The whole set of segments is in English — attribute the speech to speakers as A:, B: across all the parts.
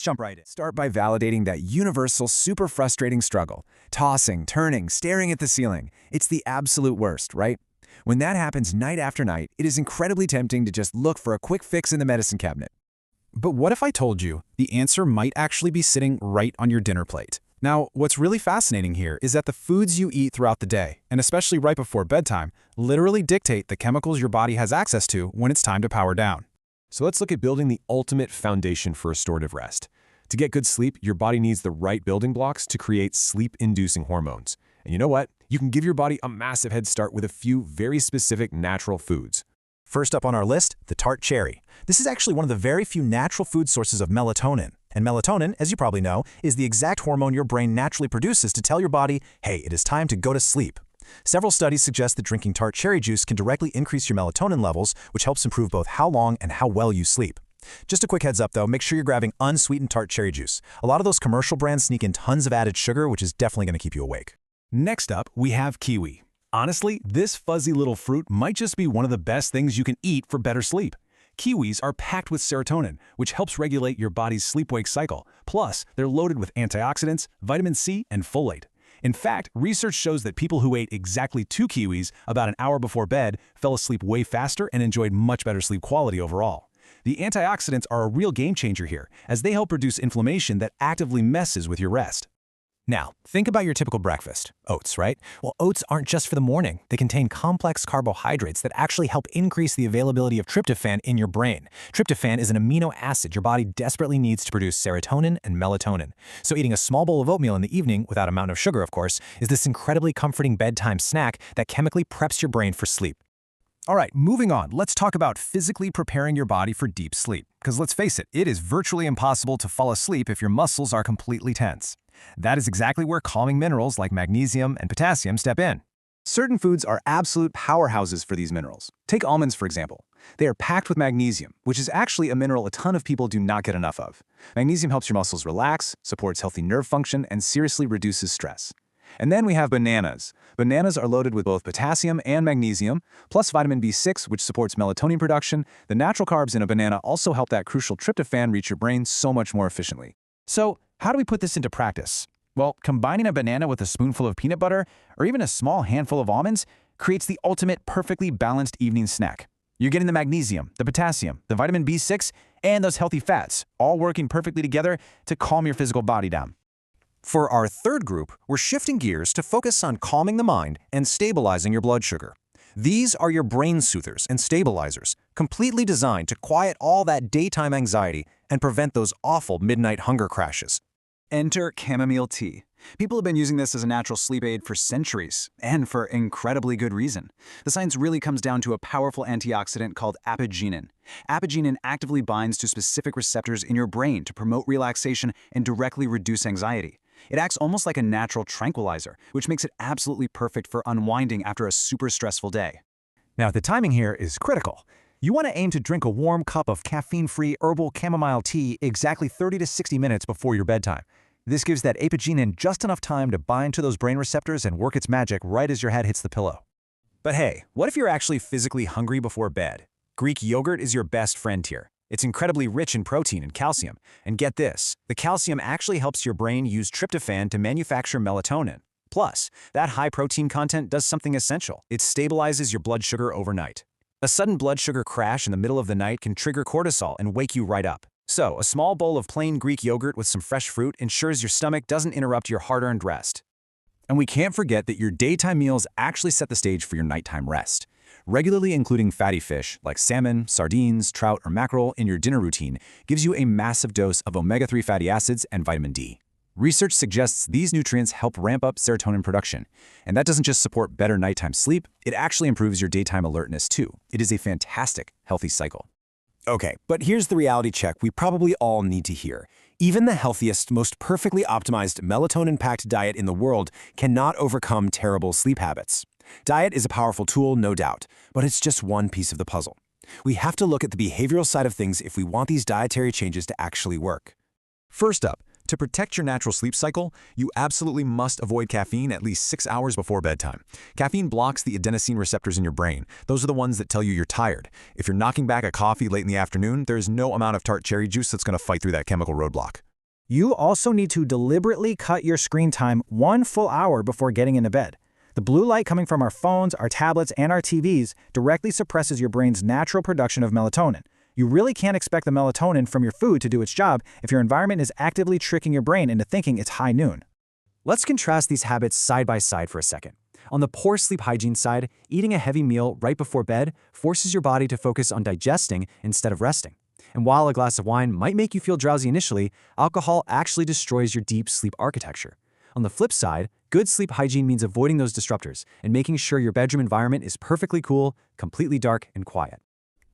A: Jump right in.
B: Start by validating that universal, super frustrating struggle. Tossing, turning, staring at the ceiling. It's the absolute worst, right? When that happens night after night, it is incredibly tempting to just look for a quick fix in the medicine cabinet.
A: But what if I told you the answer might actually be sitting right on your dinner plate? Now, what's really fascinating here is that the foods you eat throughout the day, and especially right before bedtime, literally dictate the chemicals your body has access to when it's time to power down.
C: So let's look at building the ultimate foundation for restorative rest. To get good sleep, your body needs the right building blocks to create sleep-inducing hormones. And you know what? You can give your body a massive head start with a few very specific natural foods.
D: First up on our list, the Tart cherry. This is actually one of the very few natural food sources of melatonin. And melatonin, as you probably know, is the exact hormone your brain naturally produces to tell your body, hey, it is time to go to sleep. Several studies suggest that drinking Tart cherry juice can directly increase your melatonin levels, which helps improve both how long and how well you sleep. Just a quick heads up though, make sure you're grabbing unsweetened Tart cherry juice. A lot of those commercial brands sneak in tons of added sugar, which is definitely going to keep you awake.
A: Next up, we have kiwi. Honestly, this fuzzy little fruit might just be one of the best things you can eat for better sleep. Kiwis are packed with serotonin, which helps regulate your body's sleep-wake cycle. Plus, they're loaded with antioxidants, vitamin C, and folate. In fact, research shows that people who ate exactly 2 kiwis about an hour before bed fell asleep way faster and enjoyed much better sleep quality overall. The antioxidants are a real game changer here, as they help reduce inflammation that actively messes with your rest.
D: Now, think about your typical breakfast. Oats, right? Well, oats aren't just for the morning. They contain complex carbohydrates that actually help increase the availability of tryptophan in your brain. Tryptophan is an amino acid your body desperately needs to produce serotonin and melatonin. So eating a small bowl of oatmeal in the evening, without a mountain of sugar of course, is this incredibly comforting bedtime snack that chemically preps your brain for sleep.
A: All right, moving on, let's talk about physically preparing your body for deep sleep. Because let's face it is virtually impossible to fall asleep if your muscles are completely tense. That is exactly where calming minerals like magnesium and potassium step in.
E: Certain foods are absolute powerhouses for these minerals. Take almonds, for example. They are packed with magnesium, which is actually a mineral a ton of people do not get enough of. Magnesium helps your muscles relax, supports healthy nerve function, and seriously reduces stress. And then we have bananas. Bananas are loaded with both potassium and magnesium, plus vitamin B6, which supports melatonin production. The natural carbs in a banana also help that crucial tryptophan reach your brain so much more efficiently.
A: So, how do we put this into practice? Well, combining a banana with a spoonful of peanut butter, or even a small handful of almonds, creates the ultimate perfectly balanced evening snack. You're getting the magnesium, the potassium, the vitamin B6, and those healthy fats, all working perfectly together to calm your physical body down.
F: For our third group, we're shifting gears to focus on calming the mind and stabilizing your blood sugar. These are your brain soothers and stabilizers, completely designed to quiet all that daytime anxiety and prevent those awful midnight hunger crashes.
E: Enter chamomile tea. People have been using this as a natural sleep aid for centuries, and for incredibly good reason. The science really comes down to a powerful antioxidant called apigenin. Apigenin actively binds to specific receptors in your brain to promote relaxation and directly reduce anxiety. It acts almost like a natural tranquilizer, which makes it absolutely perfect for unwinding after a super stressful day.
D: Now, the timing here is critical. You want to aim to drink a warm cup of caffeine-free herbal chamomile tea exactly 30 to 60 minutes before your bedtime. This gives that apigenin just enough time to bind to those brain receptors and work its magic right as your head hits the pillow.
B: But hey, what if you're actually physically hungry before bed? Greek yogurt is your best friend here. It's incredibly rich in protein and calcium. And get this, the calcium actually helps your brain use tryptophan to manufacture melatonin. Plus, that high protein content does something essential. It stabilizes your blood sugar overnight. A sudden blood sugar crash in the middle of the night can trigger cortisol and wake you right up. So, a small bowl of plain Greek yogurt with some fresh fruit ensures your stomach doesn't interrupt your hard-earned rest. And we can't forget that your daytime meals actually set the stage for your nighttime rest. Regularly including fatty fish like salmon, sardines, trout, or mackerel in your dinner routine gives you a massive dose of omega-3 fatty acids and vitamin D. Research suggests these nutrients help ramp up serotonin production. And that doesn't just support better nighttime sleep, it actually improves your daytime alertness too. It is a fantastic, healthy cycle.
F: Okay, but here's the reality check we probably all need to hear. Even the healthiest, most perfectly optimized melatonin-packed diet in the world cannot overcome terrible sleep habits. Diet is a powerful tool, no doubt, but it's just one piece of the puzzle. We have to look at the behavioral side of things if we want these dietary changes to actually work.
C: First up, to protect your natural sleep cycle, you absolutely must avoid caffeine at least 6 hours before bedtime. Caffeine blocks the adenosine receptors in your brain. Those are the ones that tell you you're tired. If you're knocking back a coffee late in the afternoon, there is no amount of Tart cherry juice that's going to fight through that chemical roadblock.
D: You also need to deliberately cut your screen time 1 full hour before getting into bed. The blue light coming from our phones, our tablets, and our TVs directly suppresses your brain's natural production of melatonin. You really can't expect the melatonin from your food to do its job if your environment is actively tricking your brain into thinking it's high noon.
B: Let's contrast these habits side by side for a second. On the poor sleep hygiene side, eating a heavy meal right before bed forces your body to focus on digesting instead of resting. And while a glass of wine might make you feel drowsy initially, alcohol actually destroys your deep sleep architecture. On the flip side, good sleep hygiene means avoiding those disruptors and making sure your bedroom environment is perfectly cool, completely dark, and quiet.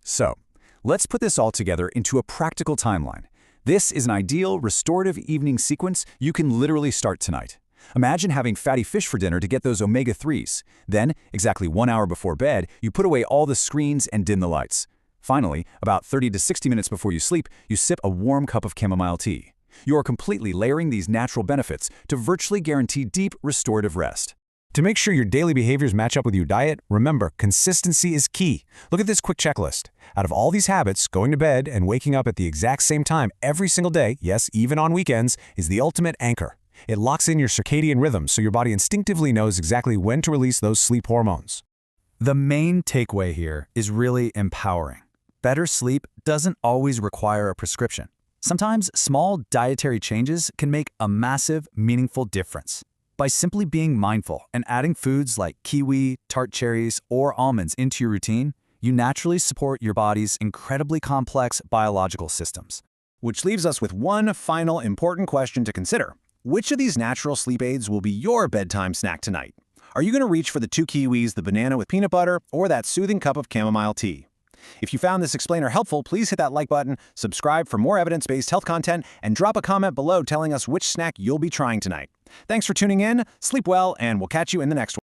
E: So, let's put this all together into a practical timeline. This is an ideal restorative evening sequence you can literally start tonight. Imagine having fatty fish for dinner to get those omega-3s. Then, exactly 1 hour before bed, you put away all the screens and dim the lights. Finally, about 30 to 60 minutes before you sleep, you sip a warm cup of chamomile tea. You are completely layering these natural benefits to virtually guarantee deep restorative rest.
C: To make sure your daily behaviors match up with your diet, remember, consistency is key. Look at this quick checklist. Out of all these habits, going to bed and waking up at the exact same time every single day, yes, even on weekends, is the ultimate anchor. It locks in your circadian rhythm so your body instinctively knows exactly when to release those sleep hormones.
E: The main takeaway here is really empowering. Better sleep doesn't always require a prescription. Sometimes small dietary changes can make a massive, meaningful difference. By simply being mindful and adding foods like kiwi, tart cherries, or almonds into your routine, you naturally support your body's incredibly complex biological systems.
A: Which leaves us with one final important question to consider. Which of these natural sleep aids will be your bedtime snack tonight? Are you going to reach for the 2 kiwis, the banana with peanut butter, or that soothing cup of chamomile tea? If you found this explainer helpful, please hit that like button, subscribe for more evidence-based health content, and drop a comment below telling us which snack you'll be trying tonight. Thanks for tuning in, sleep well, and we'll catch you in the next one.